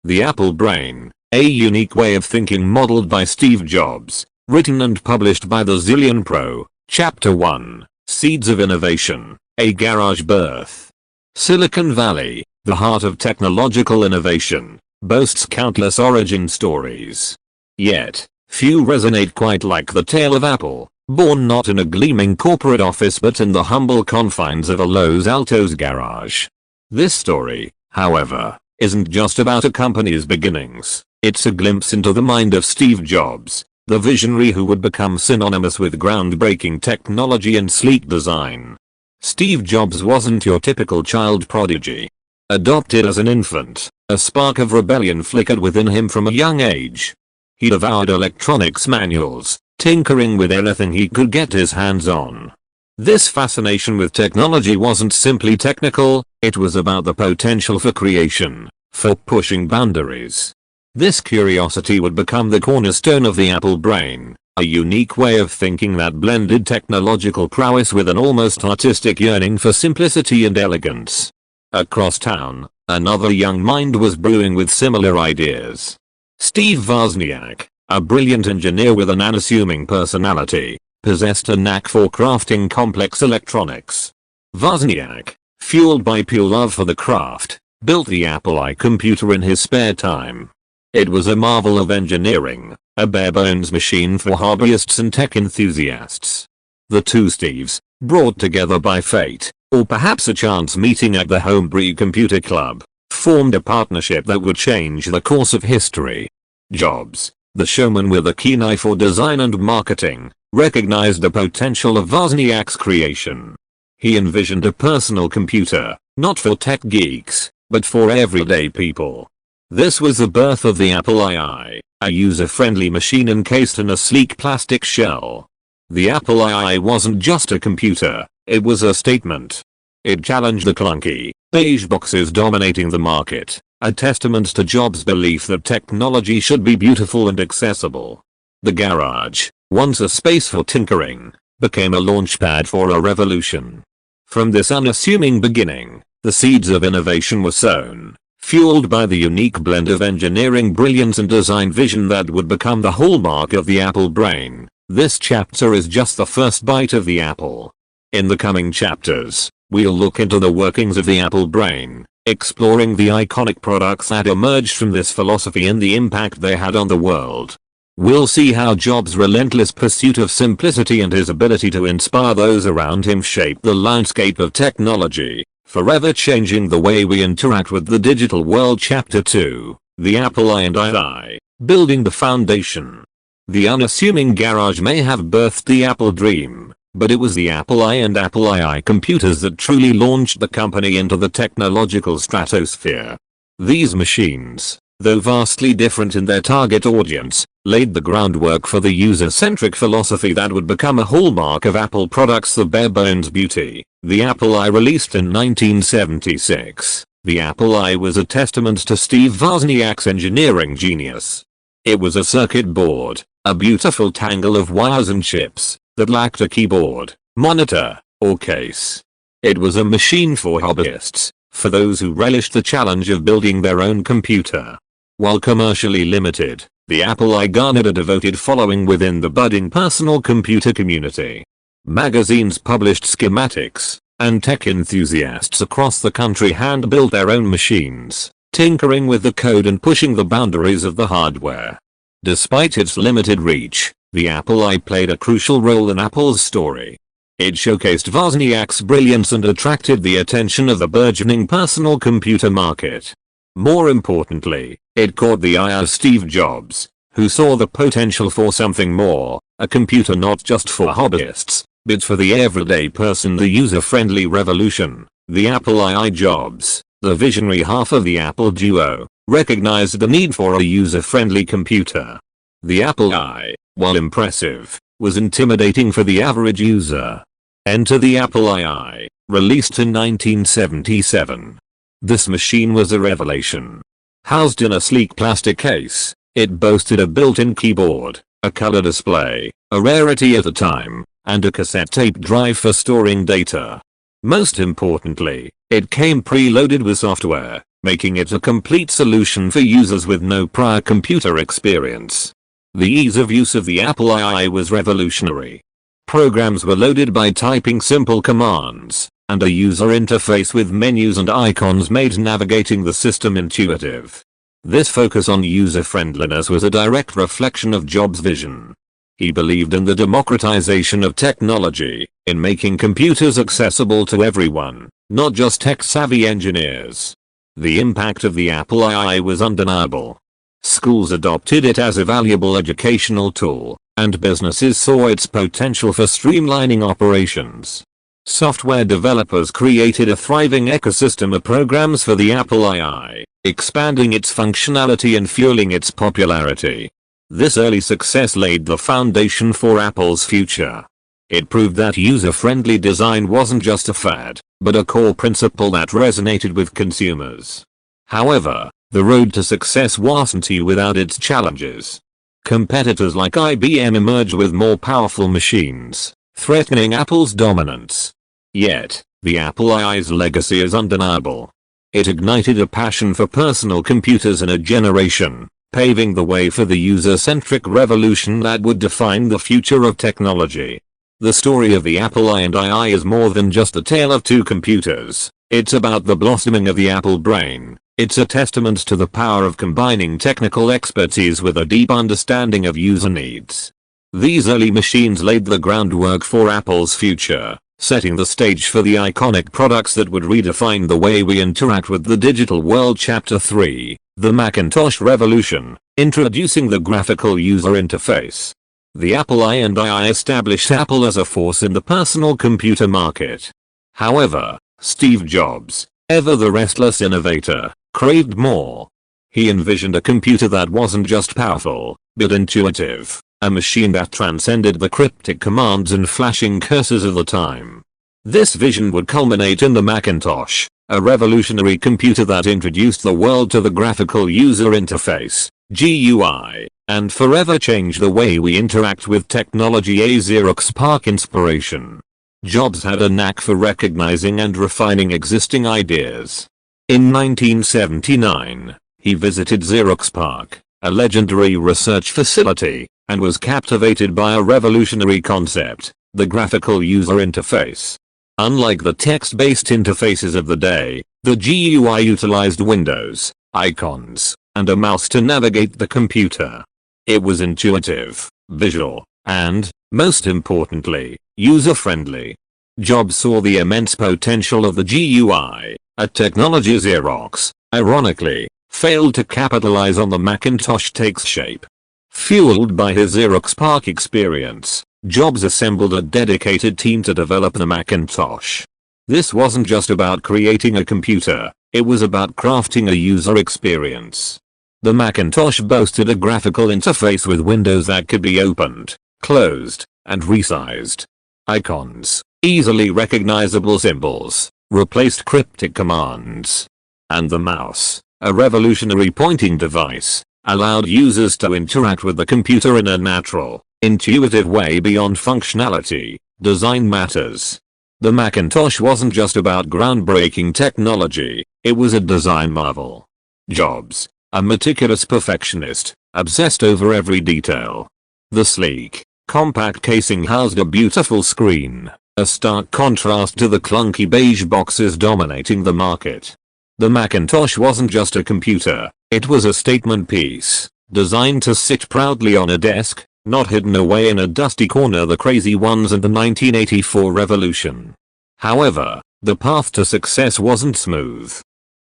The Apple Brain, a unique way of thinking modeled by Steve Jobs, written and published by the Zillionpro. Chapter 1, Seeds of Innovation, a Garage Birth. Silicon Valley, the heart of technological innovation, boasts countless origin stories. Yet, few resonate quite like the tale of Apple, born not in a gleaming corporate office but in the humble confines of a Los Altos garage. This story, however, isn't just about a company's beginnings, it's a glimpse into the mind of Steve Jobs, the visionary who would become synonymous with groundbreaking technology and sleek design. Steve Jobs wasn't your typical child prodigy. Adopted as an infant, a spark of rebellion flickered within him from a young age. He devoured electronics manuals, tinkering with anything he could get his hands on. This fascination with technology wasn't simply technical, it was about the potential for creation, for pushing boundaries. This curiosity would become the cornerstone of the Apple Brain, a unique way of thinking that blended technological prowess with an almost artistic yearning for simplicity and elegance. Across town, another young mind was brewing with similar ideas. Steve Wozniak, a brilliant engineer with an unassuming personality, possessed a knack for crafting complex electronics. Wozniak, fueled by pure love for the craft, built the Apple I computer in his spare time. It was a marvel of engineering, a bare-bones machine for hobbyists and tech enthusiasts. The two Steves, brought together by fate, or perhaps a chance meeting at the Homebrew Computer Club, formed a partnership that would change the course of history. Jobs, the showman with a keen eye for design and marketing, recognized the potential of Wozniak's creation. He envisioned a personal computer, not for tech geeks, but for everyday people. This was the birth of the Apple II, a user-friendly machine encased in a sleek plastic shell. The Apple II wasn't just a computer, it was a statement. It challenged the clunky, beige boxes dominating the market, a testament to Jobs' belief that technology should be beautiful and accessible. The garage, once a space for tinkering, became a launchpad for a revolution. From this unassuming beginning, the seeds of innovation were sown, fueled by the unique blend of engineering brilliance and design vision that would become the hallmark of the Apple Brain. This chapter is just the first bite of the apple. In the coming chapters, we'll look into the workings of the Apple Brain, exploring the iconic products that emerged from this philosophy and the impact they had on the world. We'll see how Jobs' relentless pursuit of simplicity and his ability to inspire those around him shaped the landscape of technology, forever changing the way we interact with the digital world. Chapter 2, The Apple I and II, Building the Foundation. The unassuming garage may have birthed the Apple dream, but it was the Apple I and Apple II computers that truly launched the company into the technological stratosphere. These machines, though vastly different in their target audience, laid the groundwork for the user-centric philosophy that would become a hallmark of Apple products. The bare-bones beauty. The Apple I, released in 1976. The Apple I was a testament to Steve Wozniak's engineering genius. It was a circuit board, a beautiful tangle of wires and chips, that lacked a keyboard, monitor, or case. It was a machine for hobbyists, for those who relished the challenge of building their own computer. While commercially limited, the Apple I garnered a devoted following within the budding personal computer community. Magazines published schematics, and tech enthusiasts across the country hand-built their own machines, tinkering with the code and pushing the boundaries of the hardware. Despite its limited reach, the Apple I played a crucial role in Apple's story. It showcased Wozniak's brilliance and attracted the attention of the burgeoning personal computer market. More importantly, it caught the eye of Steve Jobs, who saw the potential for something more, a computer not just for hobbyists, but for the everyday person. The user-friendly revolution. The Apple II. Jobs, the visionary half of the Apple duo, recognized the need for a user-friendly computer. The Apple I, while impressive, was intimidating for the average user. Enter the Apple II, released in 1977. This machine was a revelation. Housed in a sleek plastic case, it boasted a built-in keyboard, a color display, a rarity at the time, and a cassette tape drive for storing data. Most importantly, it came preloaded with software, making it a complete solution for users with no prior computer experience. The ease of use of the Apple II was revolutionary. Programs were loaded by typing simple commands, and a user interface with menus and icons made navigating the system intuitive. This focus on user-friendliness was a direct reflection of Jobs' vision. He believed in the democratization of technology, in making computers accessible to everyone, not just tech-savvy engineers. The impact of the Apple II was undeniable. Schools adopted it as a valuable educational tool, and businesses saw its potential for streamlining operations. Software developers created a thriving ecosystem of programs for the Apple II, expanding its functionality and fueling its popularity. This early success laid the foundation for Apple's future. It proved that user-friendly design wasn't just a fad, but a core principle that resonated with consumers. However, the road to success wasn't without its challenges. Competitors like IBM emerged with more powerful machines, threatening Apple's dominance. Yet, the Apple II's legacy is undeniable. It ignited a passion for personal computers in a generation, paving the way for the user-centric revolution that would define the future of technology. The story of the Apple I and II is more than just a tale of two computers. It's about the blossoming of the Apple brain. It's a testament to the power of combining technical expertise with a deep understanding of user needs. These early machines laid the groundwork for Apple's future, setting the stage for the iconic products that would redefine the way we interact with the digital world. Chapter 3, The Macintosh Revolution, Introducing the Graphical User Interface. The Apple I and II established Apple as a force in the personal computer market. However, Steve Jobs, ever the restless innovator, craved more. He envisioned a computer that wasn't just powerful, but intuitive. A machine that transcended the cryptic commands and flashing cursors of the time. This vision would culminate in the Macintosh, a revolutionary computer that introduced the world to the graphical user interface, GUI, and forever changed the way we interact with technology. A Xerox PARC inspiration. Jobs had a knack for recognizing and refining existing ideas. In 1979, he visited Xerox PARC, a legendary research facility, and was captivated by a revolutionary concept, the graphical user interface. Unlike the text-based interfaces of the day, the GUI utilized windows, icons, and a mouse to navigate the computer. It was intuitive, visual, and, most importantly, user-friendly. Jobs saw the immense potential of the GUI, a technology Xerox, ironically, failed to capitalize on. The Macintosh takes shape. Fueled by his Xerox PARC experience, Jobs assembled a dedicated team to develop the Macintosh. This wasn't just about creating a computer, it was about crafting a user experience. The Macintosh boasted a graphical interface with windows that could be opened, closed, and resized. Icons, easily recognizable symbols, replaced cryptic commands. And the mouse, a revolutionary pointing device, allowed users to interact with the computer in a natural, intuitive way. Beyond functionality, design matters. The Macintosh wasn't just about groundbreaking technology, it was a design marvel. Jobs, a meticulous perfectionist, obsessed over every detail. The sleek, compact casing housed a beautiful screen, a stark contrast to the clunky beige boxes dominating the market. The Macintosh wasn't just a computer, it was a statement piece, designed to sit proudly on a desk, not hidden away in a dusty corner. The crazy ones and the 1984 revolution. However, the path to success wasn't smooth.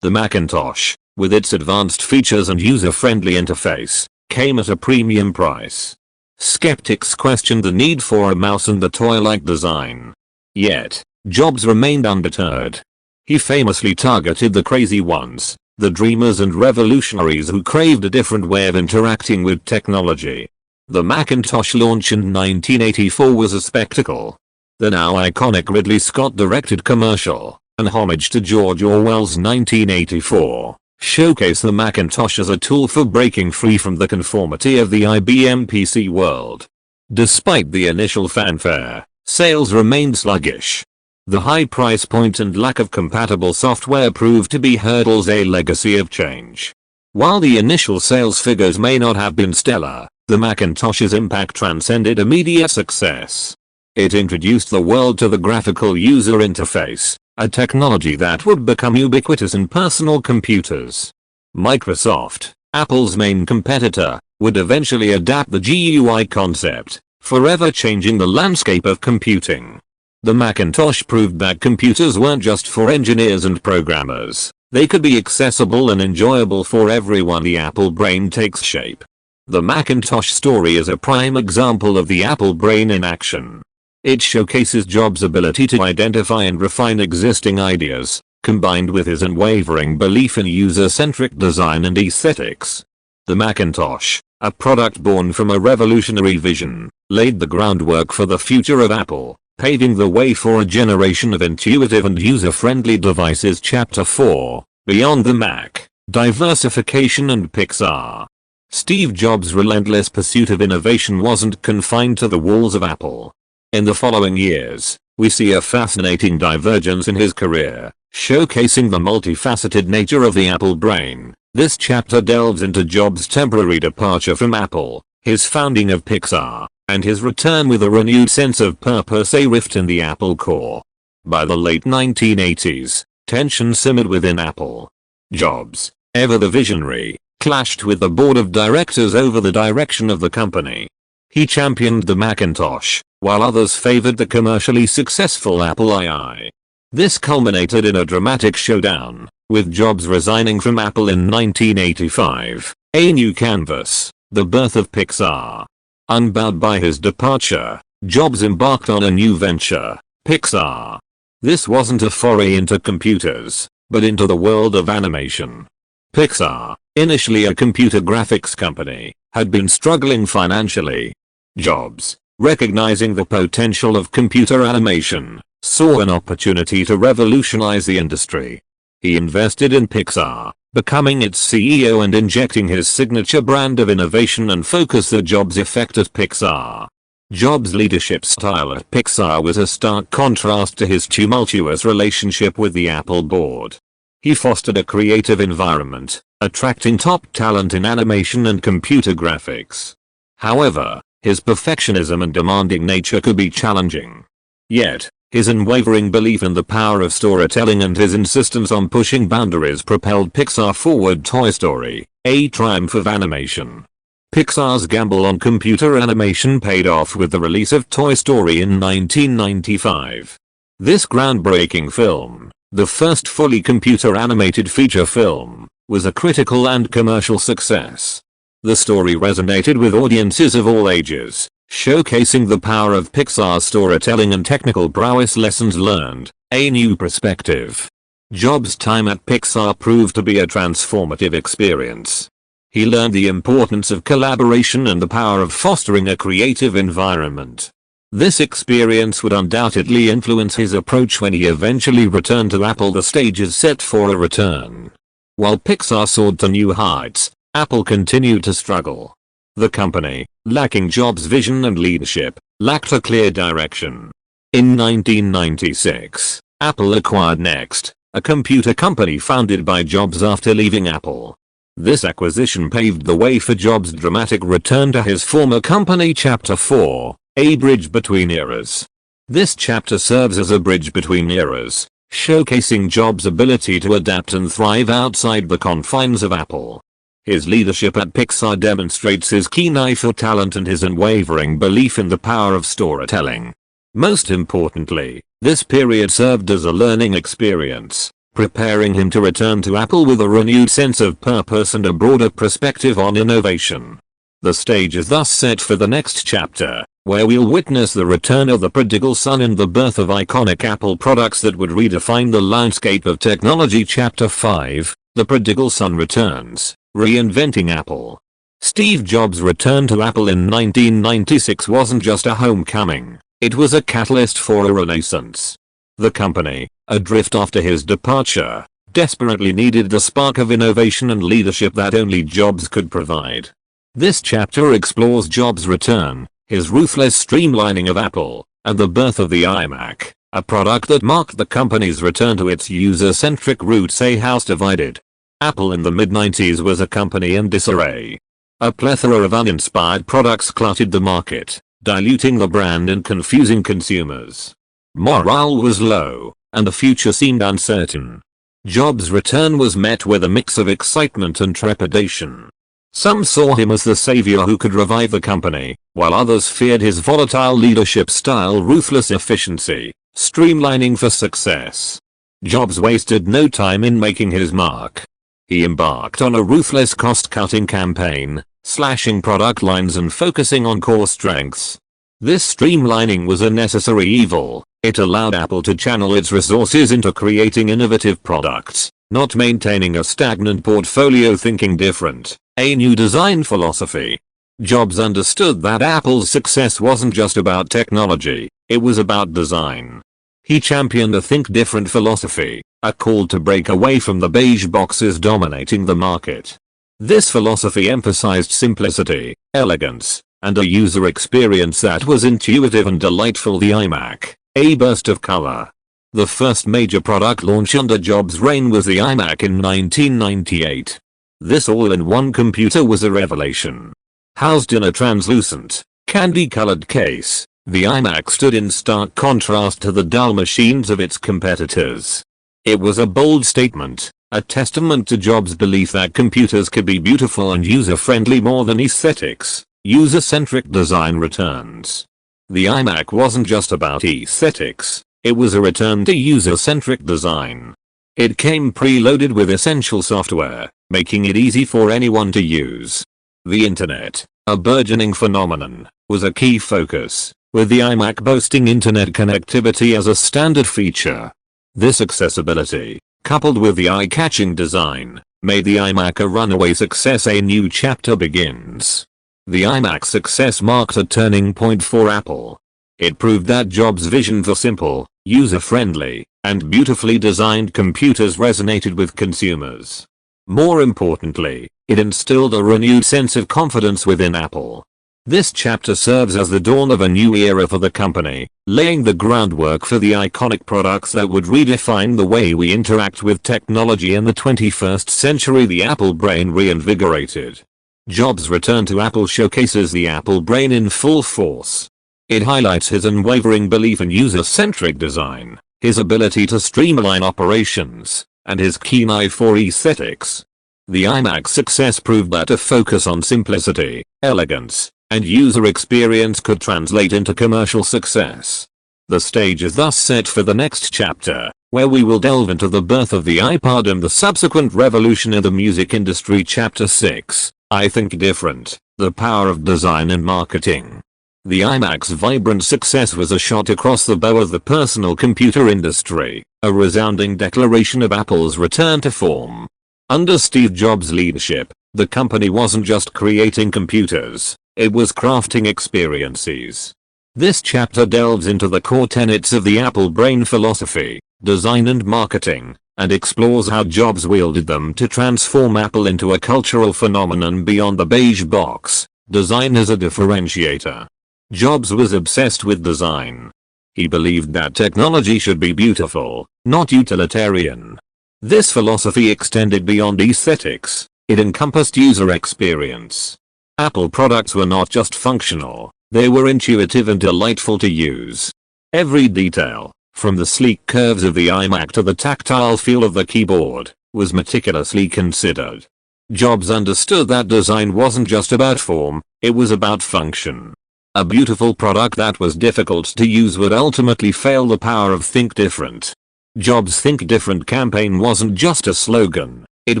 The Macintosh, with its advanced features and user-friendly interface, came at a premium price. Skeptics questioned the need for a mouse and the toy-like design. Yet, Jobs remained undeterred. He famously targeted the crazy ones, the dreamers and revolutionaries who craved a different way of interacting with technology. The Macintosh launch in 1984 was a spectacle. The now iconic Ridley Scott-directed commercial, an homage to George Orwell's 1984, showcased the Macintosh as a tool for breaking free from the conformity of the IBM PC world. Despite the initial fanfare, sales remained sluggish. The high price point and lack of compatible software proved to be hurdles, a legacy of change. While the initial sales figures may not have been stellar, the Macintosh's impact transcended immediate success. It introduced the world to the graphical user interface, a technology that would become ubiquitous in personal computers. Microsoft, Apple's main competitor, would eventually adapt the GUI concept, forever changing the landscape of computing. The Macintosh proved that computers weren't just for engineers and programmers. They could be accessible and enjoyable for everyone. The Apple brain takes shape. The Macintosh story is a prime example of the Apple brain in action. It showcases Jobs' ability to identify and refine existing ideas, combined with his unwavering belief in user-centric design and aesthetics. The Macintosh, a product born from a revolutionary vision, laid the groundwork for the future of Apple, paving the way for a generation of intuitive and user-friendly devices. Chapter 4, Beyond the Mac, Diversification and Pixar. Steve Jobs' relentless pursuit of innovation wasn't confined to the walls of Apple. In the following years, we see a fascinating divergence in his career, showcasing the multifaceted nature of the Apple brain. This chapter delves into Jobs' temporary departure from Apple, his founding of Pixar, and his return with a renewed sense of purpose, a rift in the Apple core. By the late 1980s, tension simmered within Apple. Jobs, ever the visionary, clashed with the board of directors over the direction of the company. He championed the Macintosh, while others favored the commercially successful Apple II. This culminated in a dramatic showdown, with Jobs resigning from Apple in 1985, a new canvas, the birth of Pixar. Unbound by his departure, Jobs embarked on a new venture, Pixar. This wasn't a foray into computers, but into the world of animation. Pixar, initially a computer graphics company, had been struggling financially. Jobs, recognizing the potential of computer animation, saw an opportunity to revolutionize the industry. He invested in Pixar, becoming its CEO and injecting his signature brand of innovation and focus. The Jobs effect at Pixar. Jobs' leadership style at Pixar was a stark contrast to his tumultuous relationship with the Apple board. He fostered a creative environment, attracting top talent in animation and computer graphics. However, his perfectionism and demanding nature could be challenging. Yet, his unwavering belief in the power of storytelling and his insistence on pushing boundaries propelled Pixar forward. Toy Story, a triumph of animation. Pixar's gamble on computer animation paid off with the release of Toy Story in 1995. This groundbreaking film, the first fully computer-animated feature film, was a critical and commercial success. The story resonated with audiences of all ages, showcasing the power of Pixar's storytelling and technical prowess. Lessons learned, a new perspective. Jobs' time at Pixar proved to be a transformative experience. He learned the importance of collaboration and the power of fostering a creative environment. This experience would undoubtedly influence his approach when he eventually returned to Apple. The stage is set for a return. While Pixar soared to new heights, Apple continued to struggle. The company, lacking Jobs' vision and leadership, lacked a clear direction. In 1996, Apple acquired Next, a computer company founded by Jobs after leaving Apple. This acquisition paved the way for Jobs' dramatic return to his former company. Chapter 4, A Bridge Between Eras. This chapter serves as a bridge between eras, showcasing Jobs' ability to adapt and thrive outside the confines of Apple. His leadership at Pixar demonstrates his keen eye for talent and his unwavering belief in the power of storytelling. Most importantly, this period served as a learning experience, preparing him to return to Apple with a renewed sense of purpose and a broader perspective on innovation. The stage is thus set for the next chapter, where we'll witness the return of the prodigal son and the birth of iconic Apple products that would redefine the landscape of technology. Chapter 5, The Prodigal Son Returns. Reinventing Apple. Steve Jobs' return to Apple in 1996 wasn't just a homecoming, it was a catalyst for a renaissance. The company, adrift after his departure, desperately needed the spark of innovation and leadership that only Jobs could provide. This chapter explores Jobs' return, his ruthless streamlining of Apple, and the birth of the iMac, a product that marked the company's return to its user-centric roots. A house divided. Apple in the mid-90s was a company in disarray. A plethora of uninspired products cluttered the market, diluting the brand and confusing consumers. Morale was low, and the future seemed uncertain. Jobs' return was met with a mix of excitement and trepidation. Some saw him as the savior who could revive the company, while others feared his volatile leadership style, ruthless efficiency, streamlining for success. Jobs wasted no time in making his mark. He embarked on a ruthless cost-cutting campaign, slashing product lines and focusing on core strengths. This streamlining was a necessary evil. It allowed Apple to channel its resources into creating innovative products, not maintaining a stagnant portfolio. Thinking different, a new design philosophy. Jobs understood that Apple's success wasn't just about technology, it was about design. He championed a think different philosophy, a call to break away from the beige boxes dominating the market. This philosophy emphasized simplicity, elegance, and a user experience that was intuitive and delightful. The iMac, a burst of color. The first major product launch under Jobs' reign was the iMac in 1998. This all-in-one computer was a revelation. Housed in a translucent, candy-colored case, the iMac stood in stark contrast to the dull machines of its competitors. It was a bold statement, a testament to Jobs' belief that computers could be beautiful and user-friendly more than aesthetics. User-centric design returns. The iMac wasn't just about aesthetics, it was a return to user-centric design. It came preloaded with essential software, making it easy for anyone to use. The internet, a burgeoning phenomenon, was a key focus, with the iMac boasting internet connectivity as a standard feature. This accessibility, coupled with the eye-catching design, made the iMac a runaway success. A new chapter begins. The iMac's success marked a turning point for Apple. It proved that Jobs' vision for simple, user-friendly, and beautifully designed computers resonated with consumers. More importantly, it instilled a renewed sense of confidence within Apple. This chapter serves as the dawn of a new era for the company, laying the groundwork for the iconic products that would redefine the way we interact with technology in the 21st century. The Apple brain reinvigorated. Jobs' return to Apple showcases the Apple brain in full force. It highlights his unwavering belief in user-centric design, his ability to streamline operations, and his keen eye for aesthetics. The iMac's success proved that a focus on simplicity, elegance, and user experience could translate into commercial success. The stage is thus set for the next chapter, where we will delve into the birth of the iPod and the subsequent revolution in the music industry. Chapter 6. I Think Different, The Power of Design and Marketing. The iMac's vibrant success was a shot across the bow of the personal computer industry, a resounding declaration of Apple's return to form. Under Steve Jobs' leadership, the company wasn't just creating computers, it was crafting experiences. This chapter delves into the core tenets of the Apple brain philosophy, design and marketing, and explores how Jobs wielded them to transform Apple into a cultural phenomenon beyond the beige box. Design as a differentiator. Jobs was obsessed with design. He believed that technology should be beautiful, not utilitarian. This philosophy extended beyond aesthetics. It encompassed user experience. Apple products were not just functional, they were intuitive and delightful to use. Every detail, from the sleek curves of the iMac to the tactile feel of the keyboard, was meticulously considered. Jobs understood that design wasn't just about form, it was about function. A beautiful product that was difficult to use would ultimately fail. The power of Think Different. Jobs' Think Different campaign wasn't just a slogan, it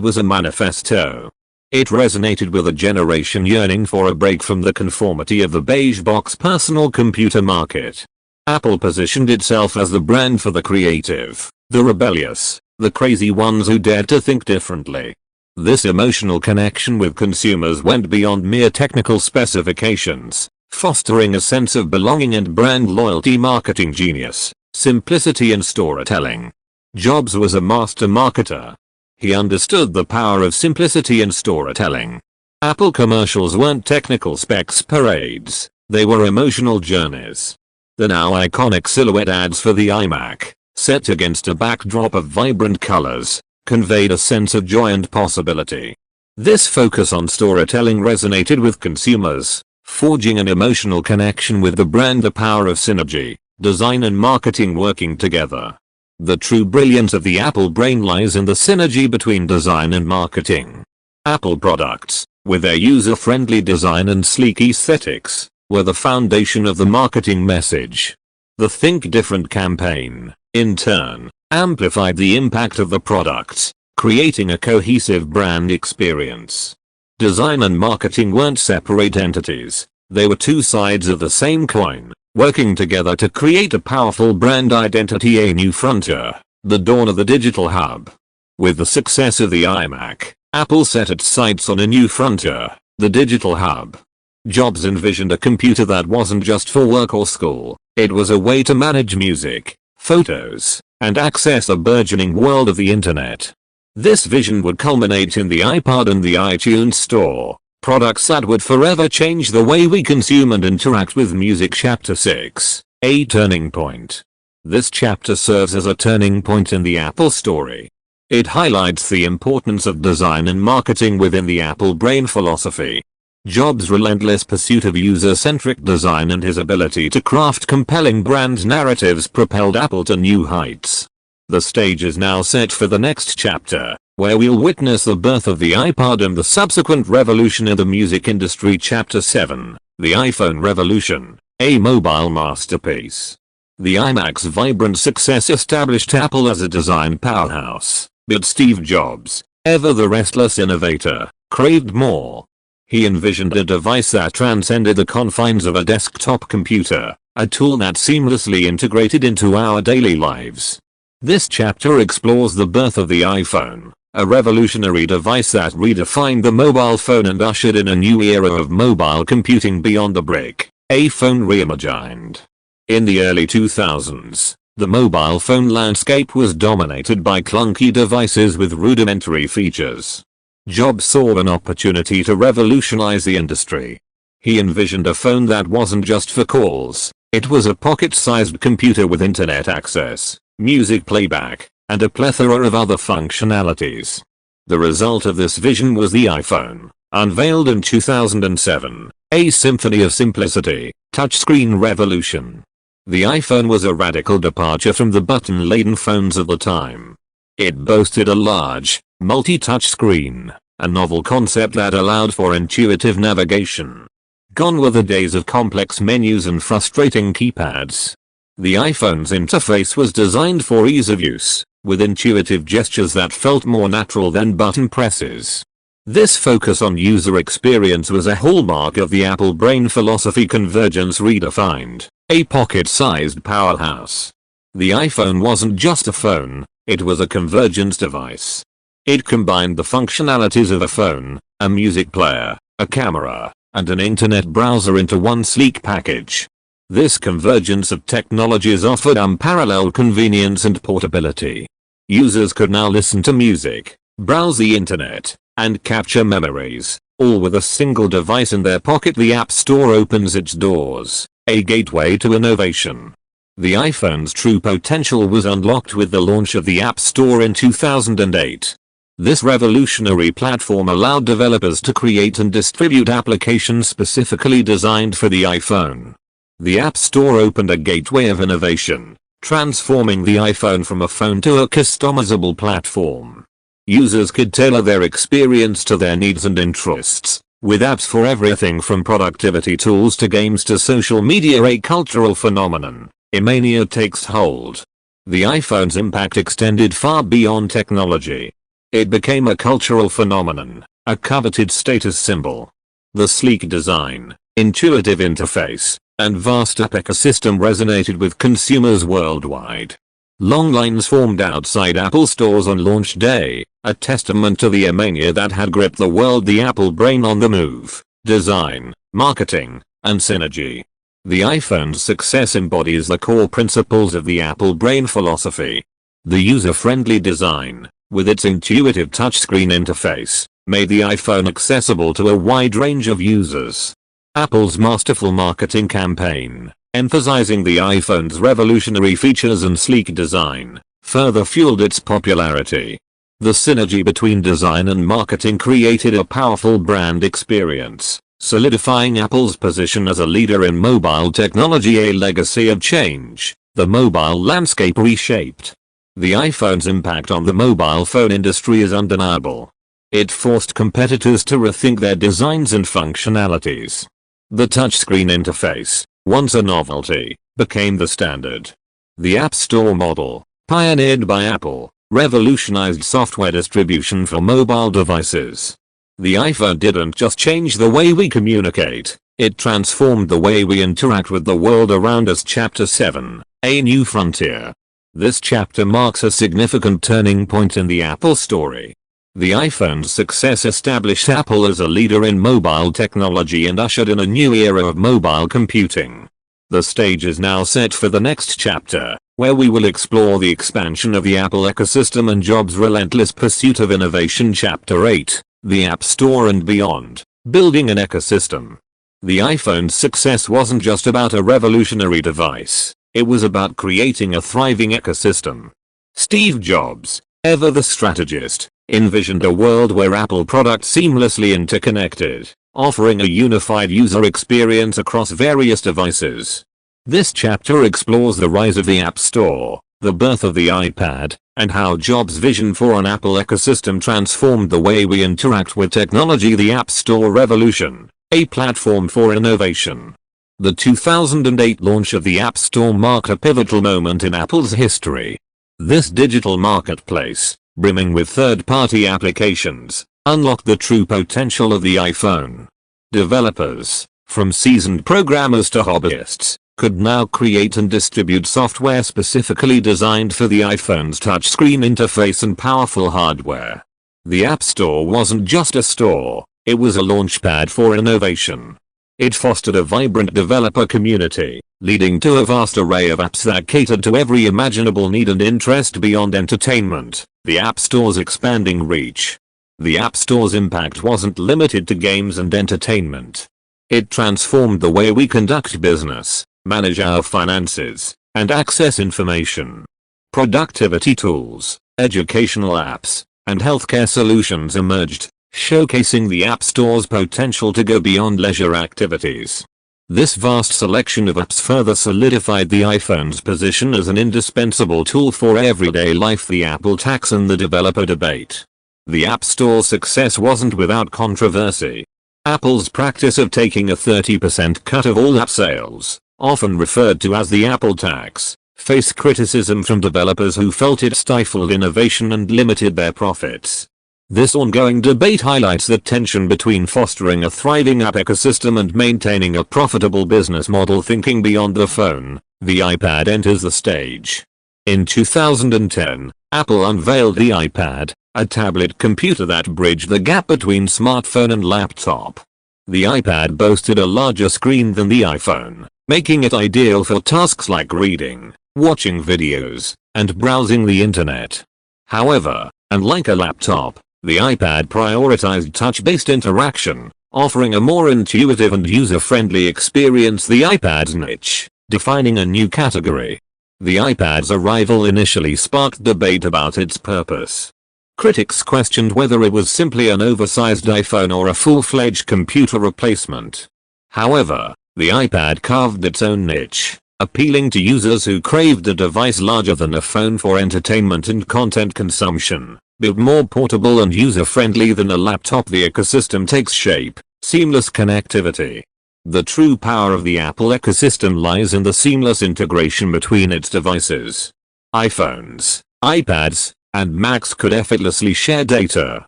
was a manifesto. It resonated with a generation yearning for a break from the conformity of the beige box personal computer market. Apple positioned itself as the brand for the creative, the rebellious, the crazy ones who dared to think differently. This emotional connection with consumers went beyond mere technical specifications, fostering a sense of belonging and brand loyalty. Marketing genius, simplicity and storytelling. Jobs was a master marketer. He understood the power of simplicity and storytelling. Apple commercials weren't technical specs parades, they were emotional journeys. The now iconic silhouette ads for the iMac, set against a backdrop of vibrant colors, conveyed a sense of joy and possibility. This focus on storytelling resonated with consumers, forging an emotional connection with the brand. The power of synergy, design and marketing working together. The true brilliance of the Apple brain lies in the synergy between design and marketing. Apple products, with their user-friendly design and sleek aesthetics, were the foundation of the marketing message. The Think Different campaign, in turn, amplified the impact of the products, creating a cohesive brand experience. Design and marketing weren't separate entities, they were two sides of the same coin, working together to create a powerful brand identity. A new frontier, the dawn of the digital hub. With the success of the iMac, Apple set its sights on a new frontier, the digital hub. Jobs envisioned a computer that wasn't just for work or school, it was a way to manage music, photos, and access a burgeoning world of the internet. This vision would culminate in the iPod and the iTunes Store, products that would forever change the way we consume and interact with music. Chapter 6, A Turning Point. This chapter serves as a turning point in the Apple story. It highlights the importance of design and marketing within the Apple brain philosophy. Jobs' relentless pursuit of user-centric design and his ability to craft compelling brand narratives propelled Apple to new heights. The stage is now set for the next chapter, where we'll witness the birth of the iPod and the subsequent revolution in the music industry. Chapter 7, The iPhone Revolution, a mobile masterpiece. The iMac's vibrant success established Apple as a design powerhouse, but Steve Jobs, ever the restless innovator, craved more. He envisioned a device that transcended the confines of a desktop computer, a tool that seamlessly integrated into our daily lives. This chapter explores the birth of the iPhone, a revolutionary device that redefined the mobile phone and ushered in a new era of mobile computing beyond the brick, a phone reimagined. In the early 2000s, the mobile phone landscape was dominated by clunky devices with rudimentary features. Jobs saw an opportunity to revolutionize the industry. He envisioned a phone that wasn't just for calls, it was a pocket-sized computer with internet access, music playback, and a plethora of other functionalities. The result of this vision was the iPhone, unveiled in 2007, a symphony of simplicity, touchscreen revolution. The iPhone was a radical departure from the button-laden phones of the time. It boasted a large, multi-touch screen, a novel concept that allowed for intuitive navigation. Gone were the days of complex menus and frustrating keypads. The iPhone's interface was designed for ease of use, with intuitive gestures that felt more natural than button presses. This focus on user experience was a hallmark of the Apple brain philosophy. Convergence redefined, a pocket-sized powerhouse. The iPhone wasn't just a phone, it was a convergence device. It combined the functionalities of a phone, a music player, a camera, and an internet browser into one sleek package. This convergence of technologies offered unparalleled convenience and portability. Users could now listen to music, browse the internet, and capture memories, all with a single device in their pocket. The App Store opens its doors, a gateway to innovation. The iPhone's true potential was unlocked with the launch of the App Store in 2008. This revolutionary platform allowed developers to create and distribute applications specifically designed for the iPhone. The App Store opened a gateway of innovation, transforming the iPhone from a phone to a customizable platform. Users could tailor their experience to their needs and interests, with apps for everything from productivity tools to games to social media. A cultural phenomenon, mania takes hold. The iPhone's impact extended far beyond technology. It became a cultural phenomenon, a coveted status symbol. The sleek design, intuitive interface, and vast app ecosystem resonated with consumers worldwide. Long lines formed outside Apple stores on launch day, a testament to the mania that had gripped the world. The Apple brain on the move, design, marketing, and synergy. The iPhone's success embodies the core principles of the Apple brain philosophy. The user-friendly design, with its intuitive touchscreen interface, made the iPhone accessible to a wide range of users. Apple's masterful marketing campaign, emphasizing the iPhone's revolutionary features and sleek design, further fueled its popularity. The synergy between design and marketing created a powerful brand experience, solidifying Apple's position as a leader in mobile technology, a legacy of change. The mobile landscape reshaped. The iPhone's impact on the mobile phone industry is undeniable. It forced competitors to rethink their designs and functionalities. The touchscreen interface, once a novelty, became the standard. The App Store model, pioneered by Apple, revolutionized software distribution for mobile devices. The iPhone didn't just change the way we communicate, it transformed the way we interact with the world around us. Chapter 7, A New Frontier. This chapter marks a significant turning point in the Apple story. The iPhone's success established Apple as a leader in mobile technology and ushered in a new era of mobile computing. The stage is now set for the next chapter, where we will explore the expansion of the Apple ecosystem and Jobs' relentless pursuit of innovation. Chapter 8, The App Store and Beyond, Building an Ecosystem. The iPhone's success wasn't just about a revolutionary device, it was about creating a thriving ecosystem. Steve Jobs, ever the strategist, envisioned a world where Apple products seamlessly interconnected, offering a unified user experience across various devices. This chapter explores the rise of the App Store, the birth of the iPad, and how Jobs' vision for an Apple ecosystem transformed the way we interact with technology. The App Store revolution, a platform for innovation. The 2008 launch of the App Store marked a pivotal moment in Apple's history. This digital marketplace, brimming with third-party applications, unlocked the true potential of the iPhone. Developers, from seasoned programmers to hobbyists, could now create and distribute software specifically designed for the iPhone's touchscreen interface and powerful hardware. The App Store wasn't just a store, it was a launchpad for innovation. It fostered a vibrant developer community, leading to a vast array of apps that catered to every imaginable need and interest beyond entertainment. The App Store's expanding reach. The App Store's impact wasn't limited to games and entertainment. It transformed the way we conduct business, manage our finances, and access information. Productivity tools, educational apps, and healthcare solutions emerged, showcasing the App Store's potential to go beyond leisure activities. This vast selection of apps further solidified the iPhone's position as an indispensable tool for everyday life. The Apple tax and the developer debate. The App Store's success wasn't without controversy. Apple's practice of taking a 30% cut of all app sales, often referred to as the Apple tax, faced criticism from developers who felt it stifled innovation and limited their profits. This ongoing debate highlights the tension between fostering a thriving app ecosystem and maintaining a profitable business model. Thinking beyond the phone, the iPad enters the stage. In 2010, Apple unveiled the iPad, a tablet computer that bridged the gap between smartphone and laptop. The iPad boasted a larger screen than the iPhone, making it ideal for tasks like reading, watching videos, and browsing the internet. However, unlike a laptop, the iPad prioritized touch-based interaction, offering a more intuitive and user-friendly experience. The iPad's niche, defining a new category. The iPad's arrival initially sparked debate about its purpose. Critics questioned whether it was simply an oversized iPhone or a full-fledged computer replacement. However, the iPad carved its own niche, appealing to users who craved a device larger than a phone for entertainment and content consumption. Built more portable and user-friendly than a laptop, the ecosystem takes shape. Seamless connectivity. The true power of the Apple ecosystem lies in the seamless integration between its devices. iPhones, iPads, and Macs could effortlessly share data,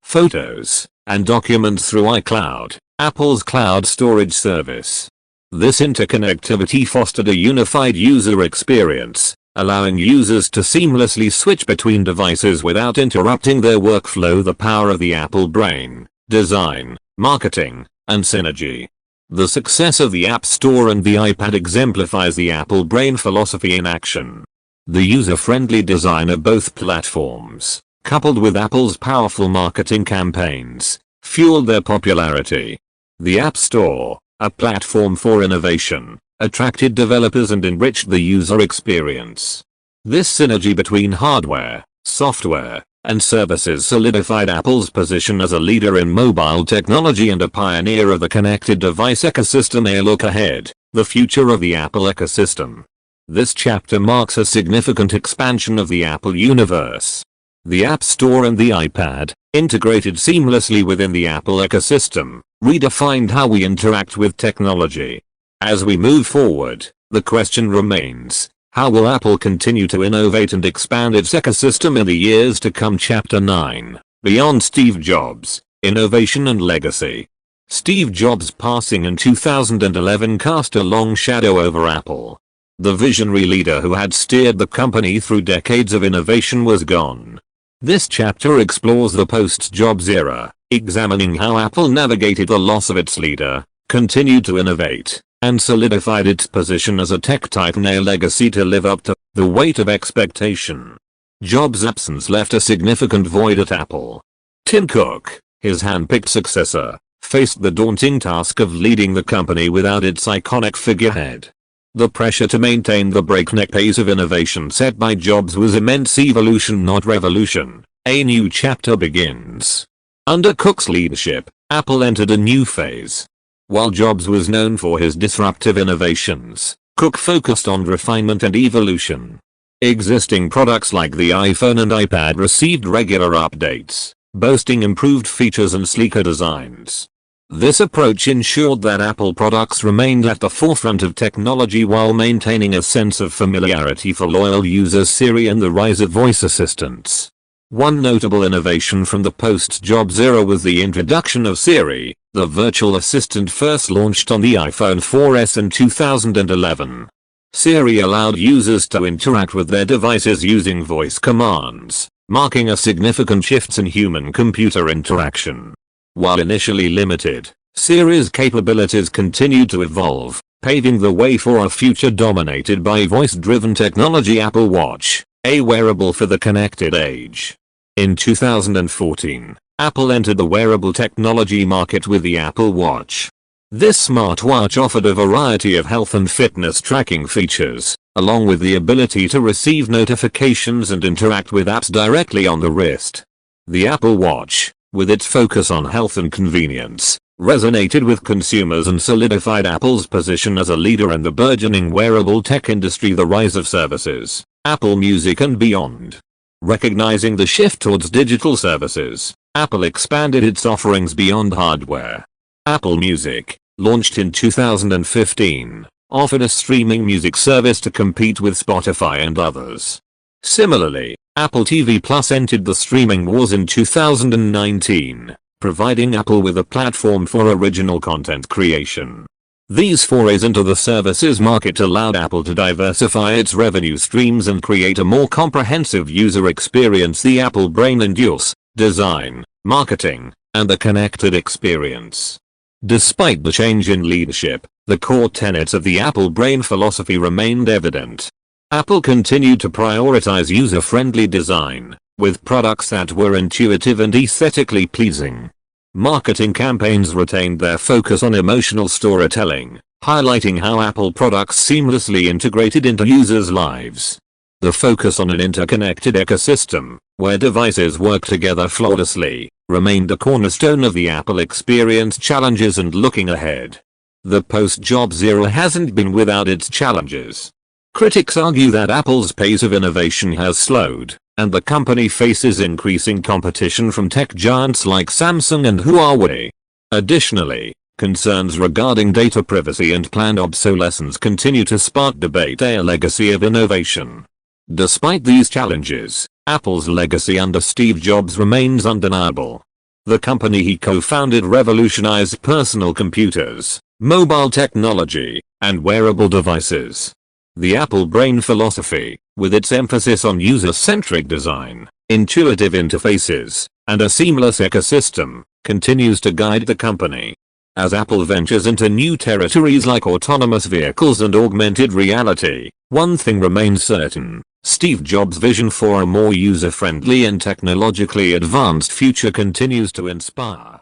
photos, and documents through iCloud, Apple's cloud storage service. This interconnectivity fostered a unified user experience, allowing users to seamlessly switch between devices without interrupting their workflow. The power of the Apple brain, design, marketing, and synergy. The success of the App Store and the iPad exemplifies the Apple brain philosophy in action. The user-friendly design of both platforms, coupled with Apple's powerful marketing campaigns, fueled their popularity. The App Store, a platform for innovation, attracted developers and enriched the user experience. This synergy between hardware, software, and services solidified Apple's position as a leader in mobile technology and a pioneer of the connected device ecosystem. A look ahead, the future of the Apple ecosystem. This chapter marks a significant expansion of the Apple universe. The App Store and the iPad, integrated seamlessly within the Apple ecosystem, redefined how we interact with technology. As we move forward, the question remains, how will Apple continue to innovate and expand its ecosystem in the years to come? Chapter 9, Beyond Steve Jobs, Innovation and Legacy. Steve Jobs' passing in 2011 cast a long shadow over Apple. The visionary leader who had steered the company through decades of innovation was gone. This chapter explores the post-Jobs era, examining how Apple navigated the loss of its leader, continued to innovate, and solidified its position as a tech titan, a legacy to live up to the weight of expectation. Jobs' absence left a significant void at Apple. Tim Cook, his hand-picked successor, faced the daunting task of leading the company without its iconic figurehead. The pressure to maintain the breakneck pace of innovation set by Jobs was immense. Evolution, not revolution. A new chapter begins. Under Cook's leadership, Apple entered a new phase. While Jobs was known for his disruptive innovations, Cook focused on refinement and evolution. Existing products like the iPhone and iPad received regular updates, boasting improved features and sleeker designs. This approach ensured that Apple products remained at the forefront of technology while maintaining a sense of familiarity for loyal users. Siri and the rise of voice assistants. One notable innovation from the post-Jobs era was the introduction of Siri, the virtual assistant first launched on the iPhone 4S in 2011. Siri allowed users to interact with their devices using voice commands, marking a significant shift in human-computer interaction. While initially limited, Siri's capabilities continued to evolve, paving the way for a future dominated by voice-driven technology. Apple Watch, a wearable for the connected age. In 2014, Apple entered the wearable technology market with the Apple Watch. This smartwatch offered a variety of health and fitness tracking features, along with the ability to receive notifications and interact with apps directly on the wrist. The Apple Watch, with its focus on health and convenience, resonated with consumers and solidified Apple's position as a leader in the burgeoning wearable tech industry. The rise of services, Apple Music and beyond. Recognizing the shift towards digital services, Apple expanded its offerings beyond hardware. Apple Music, launched in 2015, offered a streaming music service to compete with Spotify and others. Similarly, Apple TV Plus entered the streaming wars in 2019, providing Apple with a platform for original content creation. These forays into the services market allowed Apple to diversify its revenue streams and create a more comprehensive user experience. The Apple Brain endures design, marketing, and the connected experience. Despite the change in leadership, the core tenets of the Apple Brain philosophy remained evident. Apple continued to prioritize user-friendly design, with products that were intuitive and aesthetically pleasing. Marketing campaigns retained their focus on emotional storytelling, highlighting how Apple products seamlessly integrated into users' lives. The focus on an interconnected ecosystem, where devices work together flawlessly, remained a cornerstone of the Apple experience. Challenges and looking ahead. The post-Jobs era hasn't been without its challenges. Critics argue that Apple's pace of innovation has slowed, and the company faces increasing competition from tech giants like Samsung and Huawei. Additionally, concerns regarding data privacy and planned obsolescence continue to spark debate. A legacy of innovation. Despite these challenges, Apple's legacy under Steve Jobs remains undeniable. The company he co-founded revolutionized personal computers, mobile technology, and wearable devices. The Apple Brain philosophy, with its emphasis on user-centric design, intuitive interfaces, and a seamless ecosystem, continues to guide the company. As Apple ventures into new territories like autonomous vehicles and augmented reality, one thing remains certain: Steve Jobs' vision for a more user-friendly and technologically advanced future continues to inspire.